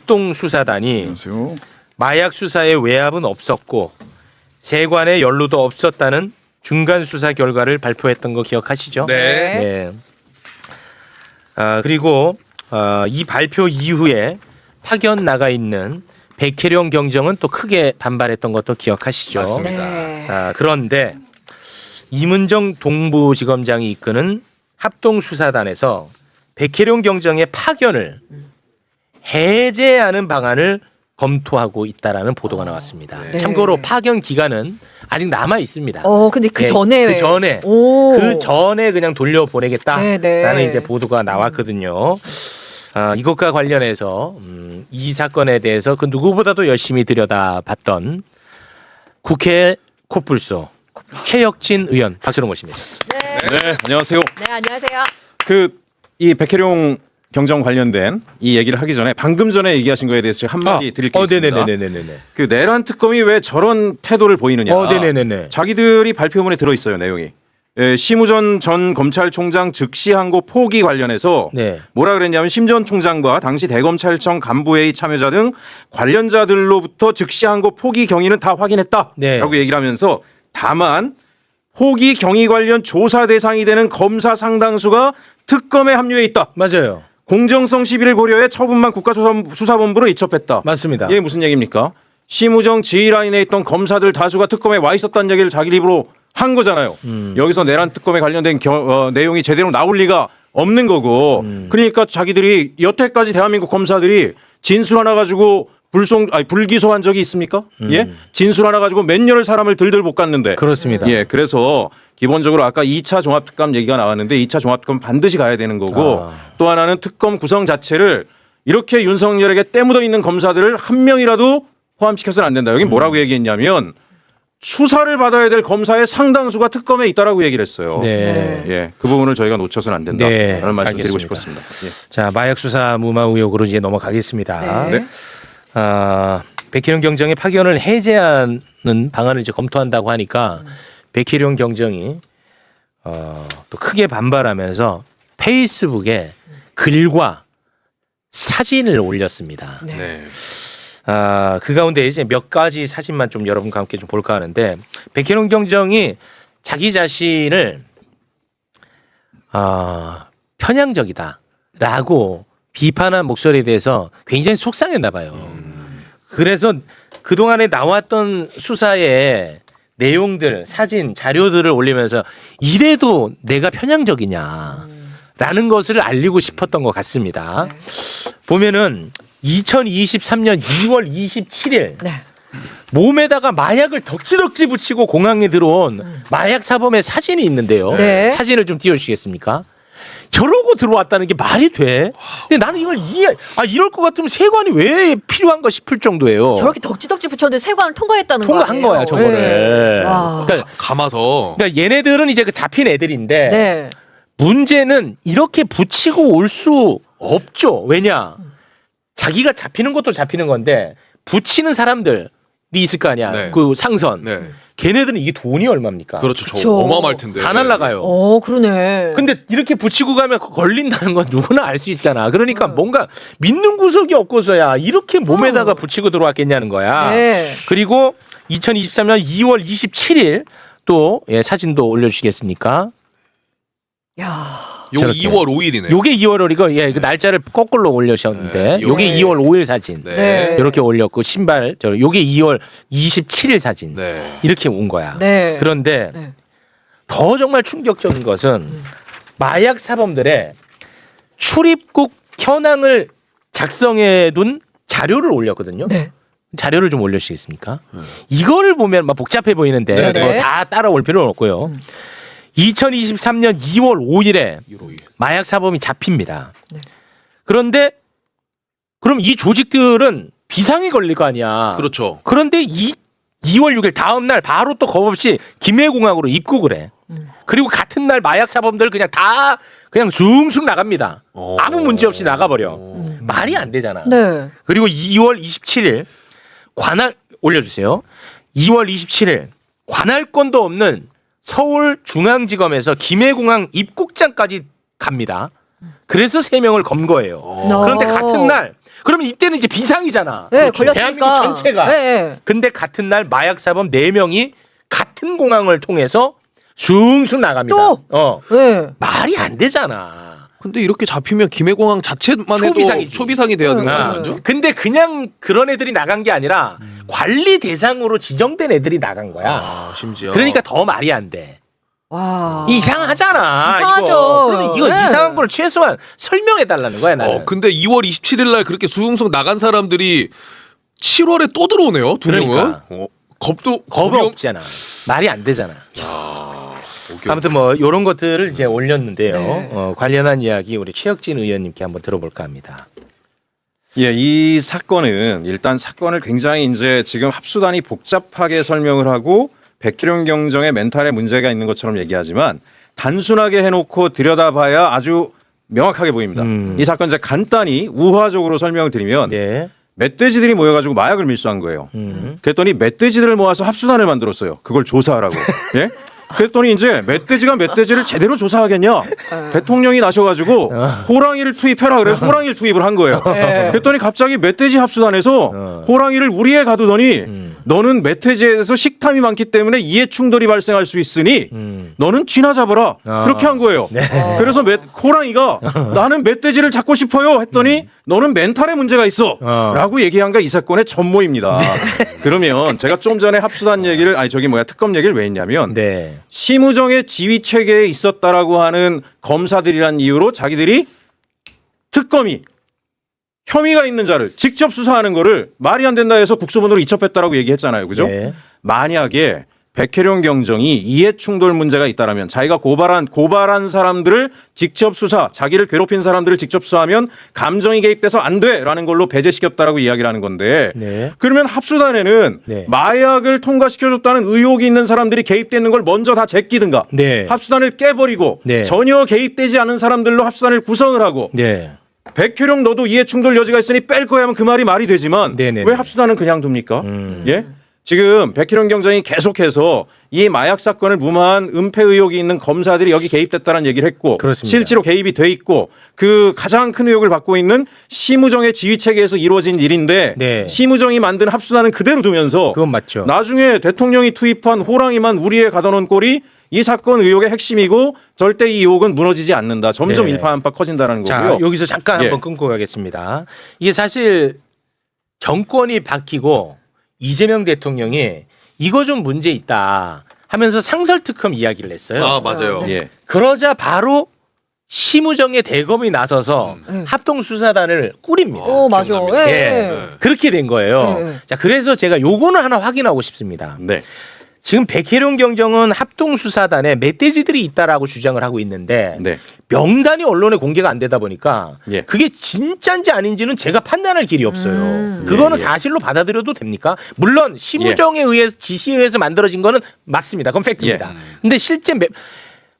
합동수사단이 안녕하세요. 마약 수사에 외압은 없었고 세관의 연루도 없었다는 중간 수사 결과를 발표했던 거 기억하시죠? 네. 그리고 이 발표 이후에 파견 나가 있는 백혜령 경정은 또 크게 반발했던 것도 기억하시죠? 맞습니다. 네. 그런데 이문정 동부지검장이 이끄는 합동수사단에서 백혜령 경정의 파견을 해제하는 방안을 검토하고 있다라는 보도가 나왔습니다. 네. 참고로 파견 기간은 아직 남아 있습니다. 근데 그 예, 전에 그 전에 그냥 돌려보내겠다라는 네. 이제 보도가 나왔거든요. 이것과 관련해서 이 사건에 대해서 그 누구보다도 열심히 들여다봤던 국회 코뿔소 최혁진 의원 박수로 모십니다. 네, 안녕하세요. 네, 안녕하세요. 이 백혜룡 경정 관련된 이 얘기를 하기 전에 방금 전에 얘기하신 거에 대해서 제가 한마디 드릴 게 있습니다. 네네네네네. 그 내란 특검이 왜 저런 태도를 보이느냐. 네네네네. 자기들이 발표문에 들어 있어요, 내용이. 심우전 전 검찰총장 즉시 항고 포기 관련해서 네. 뭐라 그랬냐면 심 전 총장과 당시 대검찰청 간부회의 참여자 등 관련자들로부터 즉시 항고 포기 경위는 다 확인했다라고 네. 얘기를 하면서 다만 포기 경위 관련 조사 대상이 되는 검사 상당수가 특검에 합류해 있다. 맞아요. 공정성 시비를 고려해 처분만 국가수사본부로 이첩했다. 맞습니다. 이게 무슨 얘기입니까? 심우정 지휘라인에 있던 검사들 다수가 특검에 와 있었다는 얘기를 자기 입으로 한 거잖아요. 여기서 내란 특검에 관련된 내용이 제대로 나올 리가 없는 거고. 그러니까 자기들이 여태까지 대한민국 검사들이 진술 하나 가지고 불기소한 적이 있습니까? 예? 진술 하나 가지고 몇 년을 사람을 들들 볶았는데. 그렇습니다. 예, 그래서 기본적으로 아까 2차 종합특감 얘기가 나왔는데 2차 종합특감 반드시 가야 되는 거고 또 하나는 특검 구성 자체를 이렇게 윤석열에게 때묻어 있는 검사들을 한 명이라도 포함시켜서는 안 된다. 여기 뭐라고 얘기했냐면 수사를 받아야 될 검사의 상당수가 특검에 있다라고 얘기를 했어요. 네. 예, 그 부분을 저희가 놓쳐서는 안 된다라는 네, 말씀 드리고 알겠습니다. 싶었습니다. 예. 자, 마약 수사 무마 의혹으로 이제 넘어가겠습니다. 네. 백혜룡 경정의 파견을 해제하는 방안을 이제 검토한다고 하니까 백혜룡 경정이 또 크게 반발하면서 페이스북에 글과 사진을 올렸습니다. 네. 그 가운데 이제 몇 가지 사진만 좀 여러분과 함께 좀 볼까 하는데 백혜룡 경정이 자기 자신을 편향적이다라고 비판한 목소리에 대해서 굉장히 속상했나 봐요. 그래서 그동안에 나왔던 수사의 내용들, 사진, 자료들을 올리면서 이래도 내가 편향적이냐라는 것을 알리고 싶었던 것 같습니다. 네. 보면은 2023년 2월 27일 네. 몸에다가 마약을 덕지덕지 붙이고 공항에 들어온 마약 사범의 사진이 있는데요. 네. 사진을 좀 띄워주시겠습니까? 저러고 들어왔다는 게 말이 돼? 근데 나는 이걸 이럴 것 같으면 세관이 왜 필요한가 싶을 정도예요. 저렇게 덕지덕지 붙였는데 세관을 통과했다는 거 통과한 아니에요? 거야 저거를. 네. 와. 감아서. 그러니까 얘네들은 이제 그 잡힌 애들인데 네. 문제는 이렇게 붙이고 올 수 없죠. 왜냐? 자기가 잡히는 것도 잡히는 건데 붙이는 사람들이 있을 거 아니야. 네. 그 상선. 네. 걔네들은 이게 돈이 얼마입니까? 그렇죠. 저 그쵸. 어마어마할 텐데. 다 날라가요. 그러네. 근데 이렇게 붙이고 가면 걸린다는 건 누구나 알 수 있잖아. 그러니까 뭔가 믿는 구석이 없고서야 이렇게 몸에다가 붙이고 들어왔겠냐는 거야. 네. 그리고 2023년 2월 27일 또 사진도 올려주시겠습니까? 야. 요 저렇게. 2월 5일이네. 요게 2월 5일이고 그 날짜를 거꾸로 올려주셨는데 네. 요게 네. 2월 5일 사진. 네. 이렇게 올렸고 신발 요게 2월 27일 사진. 네. 이렇게 온 거야. 네. 그런데 네. 더 정말 충격적인 것은 마약 사범들의 출입국 현황을 작성해둔 자료를 올렸거든요. 네. 자료를 좀 올려주시겠습니까? 이거를 보면 막 복잡해 보이는데 네. 뭐 다 따라올 필요는 없고요. 2023년 2월 5일에 1월 5일. 마약 사범이 잡힙니다. 네. 그런데 그럼 이 조직들은 비상이 걸릴 거 아니야. 그렇죠. 그런데 2월 6일 다음 날 바로 또 겁없이 김해공항으로 입국을 해. 그리고 같은 날 마약 사범들 그냥 다 그냥 숭숭 나갑니다. 아무 문제 없이 나가버려. 말이 안 되잖아. 네. 그리고 2월 27일 관할 올려주세요. 2월 27일 관할권도 없는 서울중앙지검에서 김해공항 입국장까지 갑니다. 그래서 3명을 검거해요. 그런데 같은 날 그러면 이때는 이제 비상이잖아. 네, 그렇죠. 걸렸으니까. 대한민국 전체가. 네, 네. 근데 같은 날 마약 사범 4명이 같은 공항을 통해서 숭숭 나갑니다. 또? 네. 말이 안 되잖아. 근데 이렇게 잡히면 김해공항 자체만 해도 초비상이지. 초비상이 돼야 되는 거 아, 아니죠? 근데 그냥 그런 애들이 나간 게 아니라 관리 대상으로 지정된 애들이 나간 거야. 아, 심지어. 그러니까 더 말이 안 돼. 와. 이상하잖아. 이상하죠. 이거. 그러면 이거 네. 이상한 걸 최소한 설명해 달라는 거야, 나는. 근데 2월 27일 날 그렇게 숭숭 나간 사람들이 7월에 또 들어오네요. 두 명은. 그러니까. 겁도 겁이 겁이 없잖아. 말이 안 되잖아. 없- 아무튼 뭐 이런 것들을 이제 올렸는데요. 네. 관련한 이야기 우리 최혁진 의원님께 한번 들어볼까 합니다. 예, 이 사건은 일단 사건을 굉장히 이제 지금 합수단이 복잡하게 설명을 하고 백희룡 경정의 멘탈에 문제가 있는 것처럼 얘기하지만 단순하게 해놓고 들여다봐야 아주 명확하게 보입니다. 이 사건 이제 간단히 우화적으로 설명을 드리면 네. 멧돼지들이 모여가지고 마약을 밀수한 거예요. 그랬더니 멧돼지들을 모아서 합수단을 만들었어요. 그걸 조사하라고. 예? 그랬더니 이제 멧돼지가 멧돼지를 제대로 조사하겠냐? 대통령이 나셔가지고 호랑이를 투입해라 그래서 호랑이를 투입을 한 거예요. 네. 그랬더니 갑자기 멧돼지 합수단에서 호랑이를 우리에 가두더니 너는 멧돼지에서 식탐이 많기 때문에 이해 충돌이 발생할 수 있으니 너는 쥐나 잡아라. 그렇게 한 거예요. 그래서 호랑이가 나는 멧돼지를 잡고 싶어요 했더니 너는 멘탈에 문제가 있어 라고 얘기한 게 이 사건의 전모입니다. 그러면 제가 좀 전에 합수단 얘기를 특검 얘기를 왜 했냐면 네. 심우정의 지휘 체계에 있었다라고 하는 검사들이란 이유로 자기들이 특검이 혐의가 있는 자를 직접 수사하는 거를 말이 안 된다 해서 국수본으로 이첩했다라고 얘기했잖아요. 그죠? 네. 만약에 백혜룡 경정이 이해 충돌 문제가 있다라면 자기가 고발한 사람들을 직접 수사, 자기를 괴롭힌 사람들을 직접 수사하면 감정이 개입돼서 안 돼라는 걸로 배제시켰다라고 이야기를 하는 건데 네. 그러면 합수단에는 네. 마약을 통과시켜줬다는 의혹이 있는 사람들이 개입되는 걸 먼저 다 제끼든가 네. 합수단을 깨버리고 네. 전혀 개입되지 않은 사람들로 합수단을 구성을 하고 네. 백혜룡 너도 이해 충돌 여지가 있으니 뺄 거야 하면 그 말이 되지만 네네네. 왜 합수단은 그냥 둡니까? 예? 지금 백희룡 경정이 계속해서 이 마약 사건을 무마한 은폐 의혹이 있는 검사들이 여기 개입됐다는 얘기를 했고 그렇습니다. 실제로 개입이 돼 있고 그 가장 큰 의혹을 받고 있는 심우정의 지휘 체계에서 이루어진 일인데 네. 심우정이 만든 합수단은 그대로 두면서 그건 맞죠. 나중에 대통령이 투입한 호랑이만 우리에 가둬놓은 꼴이 이 사건 의혹의 핵심이고 절대 이 의혹은 무너지지 않는다. 점점 네. 일파만파 커진다는 자, 거고요. 여기서 잠깐 예. 한번 끊고 가겠습니다. 이게 사실 정권이 바뀌고 이재명 대통령이 이거 좀 문제 있다 하면서 상설특검 이야기를 했어요. 아, 맞아요. 네. 예. 그러자 바로 심우정의 대검이 나서서 합동수사단을 꾸립니다. 맞아. 기억납니다. 예. 예. 그렇게 된 거예요. 네. 자, 그래서 제가 요거는 하나 확인하고 싶습니다. 네. 지금 백혜룡 경정은 합동수사단에 멧돼지들이 있다라고 주장을 하고 있는데 네. 명단이 언론에 공개가 안 되다 보니까 예. 그게 진짜인지 아닌지는 제가 판단할 길이 없어요. 예, 그거는 예. 사실로 받아들여도 됩니까? 물론 심우정에 의해서 지시에 의해서 만들어진 거는 맞습니다. 그건 팩트입니다. 근데 실제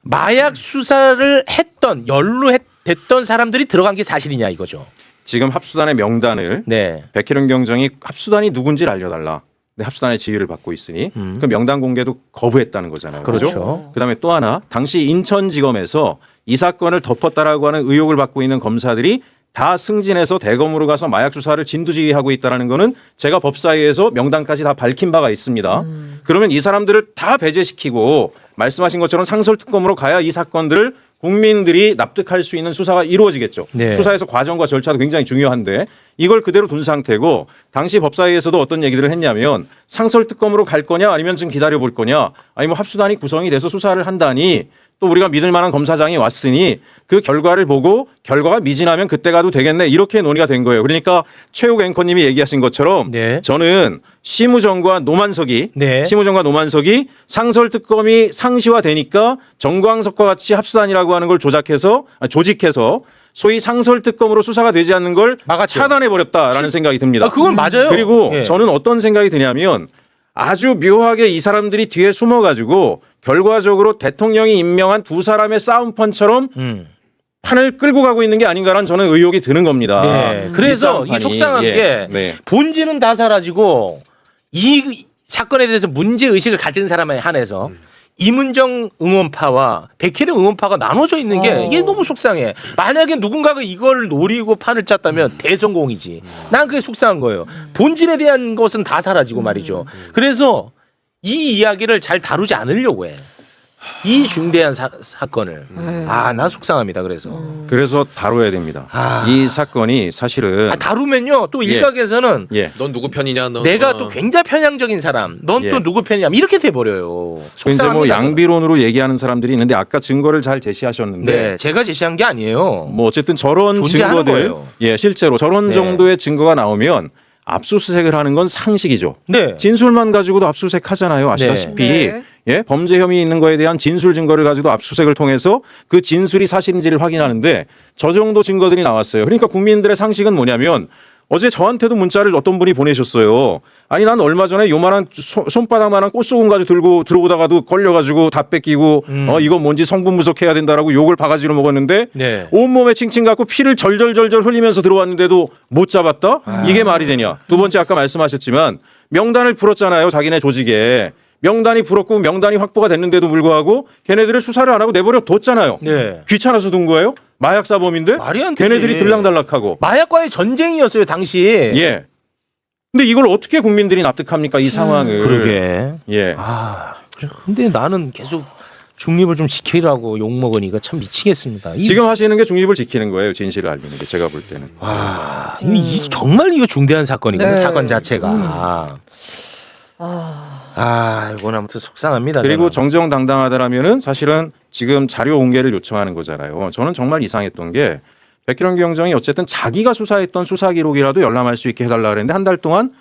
마약 수사를 했던 연루됐던 사람들이 들어간 게 사실이냐 이거죠. 지금 합수단의 명단을 네. 백혜룡 경정이 합수단이 누군지를 알려달라. 근데 합수단의 지휘를 받고 있으니 그 명단 공개도 거부했다는 거잖아요. 그렇죠. 그다음에 또 하나 당시 인천지검에서 이 사건을 덮었다라고 하는 의혹을 받고 있는 검사들이 다 승진해서 대검으로 가서 마약 수사를 진두지휘하고 있다는 거는 제가 법사위에서 명단까지 다 밝힌 바가 있습니다. 그러면 이 사람들을 다 배제시키고 말씀하신 것처럼 상설특검으로 가야 이 사건들을 국민들이 납득할 수 있는 수사가 이루어지겠죠. 네. 수사에서 과정과 절차도 굉장히 중요한데 이걸 그대로 둔 상태고 당시 법사위에서도 어떤 얘기들을 했냐면 상설특검으로 갈 거냐 아니면 좀 기다려볼 거냐 아니면 합수단이 구성이 돼서 수사를 한다니 또 우리가 믿을 만한 검사장이 왔으니 그 결과를 보고 결과가 미진하면 그때 가도 되겠네 이렇게 논의가 된 거예요. 그러니까 최욱 앵커님이 얘기하신 것처럼 네. 저는 심우정과 노만석이 네. 심우정과 노만석이 상설특검이 상시화되니까 정광석과 같이 합수단이라고 하는 걸 조직해서 소위 상설특검으로 수사가 되지 않는 걸 막았죠. 차단해버렸다라는 생각이 듭니다. 아, 그건 맞아요. 그리고 예. 저는 어떤 생각이 드냐면 아주 묘하게 이 사람들이 뒤에 숨어가지고 결과적으로 대통령이 임명한 두 사람의 싸움판처럼 판을 끌고 가고 있는 게 아닌가라는 저는 의혹이 드는 겁니다. 네. 그래서 이 싸움판이. 속상한 예. 게 네. 본질은 다 사라지고 이 사건에 대해서 문제 의식을 가진 사람에 한해서 이문정 응원파와 백혜령 응원파가 나눠져 있는 게 이게 너무 속상해. 만약에 누군가가 이걸 노리고 판을 짰다면 대성공이지. 난 그게 속상한 거예요. 본질에 대한 것은 다 사라지고 말이죠. 그래서 이 이야기를 잘 다루지 않으려고 해. 이 중대한 사건을. 난 속상합니다. 그래서 다뤄야 됩니다. 아. 이 사건이 사실은 다루면요 또 예. 일각에서는 예. 넌 누구 편이냐? 너. 내가 또 굉장히 편향적인 사람, 넌 또 예. 누구 편이냐 이렇게 돼 버려요. 이제 뭐 양비론으로 얘기하는 사람들이 있는데 아까 증거를 잘 제시하셨는데 네, 제가 제시한 게 아니에요. 뭐 어쨌든 저런 존재하는 증거들 거예요. 예, 실제로 저런 네. 정도의 증거가 나오면 압수수색을 하는 건 상식이죠. 네. 진술만 가지고도 압수수색 하잖아요. 아시다시피 네. 예, 범죄 혐의 있는 거에 대한 진술 증거를 가지고 압수수색을 통해서 그 진술이 사실인지를 확인하는데 저 정도 증거들이 나왔어요. 그러니까 국민들의 상식은 뭐냐면 어제 저한테도 문자를 어떤 분이 보내셨어요. 아니 난 얼마 전에 요만한 손바닥만한 꽃소금 가지고 들고 들어오다가도 걸려가지고 다 뺏기고 이거 뭔지 성분 분석해야 된다라고 욕을 바가지로 먹었는데 네. 온몸에 칭칭 갖고 피를 절절절절 흘리면서 들어왔는데도 못 잡았다? 이게 말이 되냐? 두 번째 아까 말씀하셨지만 명단을 풀었잖아요. 자기네 조직에. 명단이 풀었고 명단이 확보가 됐는데도 불구하고 걔네들을 수사를 안 하고 내버려 뒀잖아요. 네. 귀찮아서 둔 거예요? 마약사범인데? 말이 안 되지. 걔네들이 들락달락하고. 마약과의 전쟁이었어요 당시. 예. 근데 이걸 어떻게 국민들이 납득합니까? 이 상황을. 그러게. 예. 근데 나는 계속 중립을 좀 지키라고 욕 먹으니까 참 미치겠습니다. 지금 하시는 게 중립을 지키는 거예요. 진실을 알리는 게 제가 볼 때는. 정말 이거 중대한 사건이거든요. 네. 사건 자체가. 이건 아무튼 속상합니다. 그리고 저는. 정정당당하다라면은 사실은 지금 자료 공개를 요청하는 거잖아요. 저는 정말 이상했던 게 백희령 경정이 어쨌든 자기가 수사했던 수사 기록이라도 열람할 수 있게 해달라 그랬는데 한 달 동안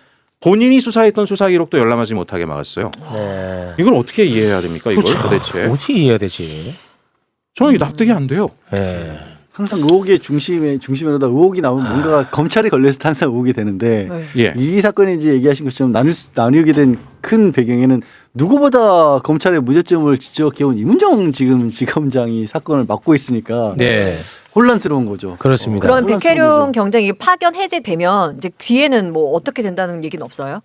본인이 수사했던 수사 기록도 열람하지 못하게 막았어요. 네. 이걸 어떻게 이해해야 됩니까? 이걸 그렇죠. 도대체. 어떻게 이해해야 되지? 저는 이게 납득이 안 돼요. 네. 항상 의혹의 중심에다 의혹이 나오면 뭔가 검찰이 걸려서 항상 의혹이 되는데 예. 이 사건이 이제 얘기하신 것처럼 나뉘게 된 큰 배경에는 누구보다 검찰의 무죄점을 지적해온 이문정 지금 지검장이 사건을 맡고 있으니까 네. 혼란스러운 거죠. 그렇습니다. 그러면 혼란스러운 백혜룡 거죠. 경쟁이 파견 해제되면 이제 뒤에는 뭐 어떻게 된다는 얘기는 없어요?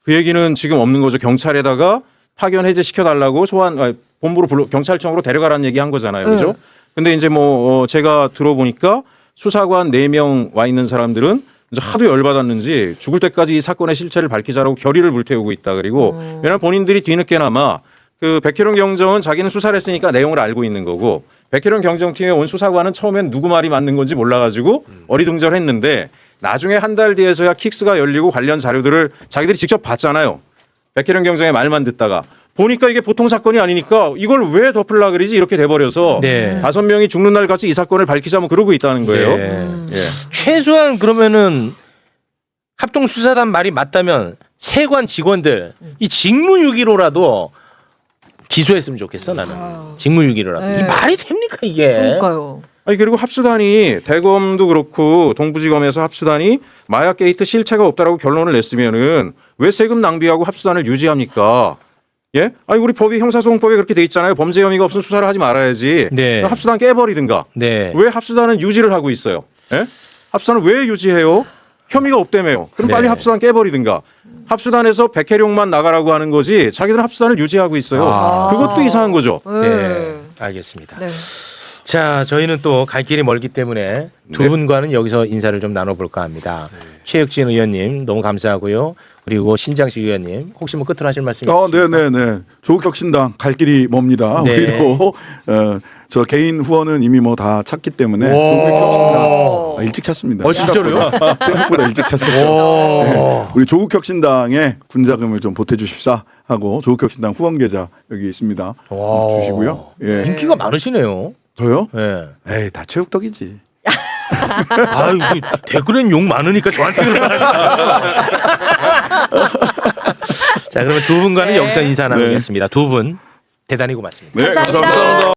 그 얘기는 지금 없는 거죠. 경찰에다가 파견 해제 시켜달라고 본부로 경찰청으로 데려가라는 얘기 한 거잖아요. 그죠? 근데 이제 제가 들어보니까 수사관 4명 와 있는 사람들은 이제 하도 열받았는지 죽을 때까지 이 사건의 실체를 밝히자라고 결의를 불태우고 있다. 그리고 왜냐하면 본인들이 뒤늦게나마 그 백혜룡 경정은 자기는 수사를 했으니까 내용을 알고 있는 거고 백혜룡 경정팀에 온 수사관은 처음엔 누구 말이 맞는 건지 몰라가지고 어리둥절했는데 나중에 한 달 뒤에서야 킥스가 열리고 관련 자료들을 자기들이 직접 봤잖아요. 백혜령 경정의 말만 듣다가 보니까 이게 보통 사건이 아니니까 이걸 왜 덮으려 그러지 이렇게 돼버려서 네. 5명이 죽는 날 같이 이 사건을 밝히자면 그러고 있다는 거예요. 네. 예. 최소한 그러면은 합동수사단 말이 맞다면 세관 직원들 이 직무유기로라도 기소했으면 좋겠어 나는. 직무유기로라도. 네. 이 말이 됩니까 이게? 그러니까요. 아니 그리고 합수단이 대검도 그렇고 동부지검에서 합수단이 마약 게이트 실체가 없다라고 결론을 냈으면은 왜 세금 낭비하고 합수단을 유지합니까? 예? 아니 우리 법이 형사소송법에 그렇게 돼 있잖아요. 범죄 혐의가 없으면 수사를 하지 말아야지. 네. 합수단 깨버리든가. 네. 왜 합수단은 유지를 하고 있어요? 예? 합수단은 왜 유지해요? 혐의가 없다며요. 그럼 네. 빨리 합수단 깨버리든가. 합수단에서 백혜룡만 나가라고 하는 거지 자기들은 합수단을 유지하고 있어요. 그것도 이상한 거죠. 네. 알겠습니다. 네. 자, 저희는 또 갈 길이 멀기 때문에 두 네. 분과는 여기서 인사를 좀 나눠볼까 합니다. 최혁진 의원님 너무 감사하고요. 그리고 신장식 의원님 혹시 뭐 끝으로 하실 말씀 있으십니까? 네네네. 조국혁신당 갈 길이 멉니다. 네. 우리도 저 개인 후원은 이미 뭐 다 찾기 때문에 오. 조국혁신당 일찍 찾습니다. 진짜로요? 생각보다 일찍 찾습니다. 네. 우리 조국혁신당에 군자금을 좀 보태주십사 하고 조국혁신당 후원 계좌 여기 있습니다. 와. 주시고요. 예. 인기가 많으시네요. 저요? 네. 에이 다 체육덕이지. 아유, 댓글엔 욕 많으니까 저한테 그런 말 하시나요? 자, 그러면 두 분과는 네. 여기서 인사 나누겠습니다. 두 분 대단히 고맙습니다. 네, 감사합니다. 감사합니다.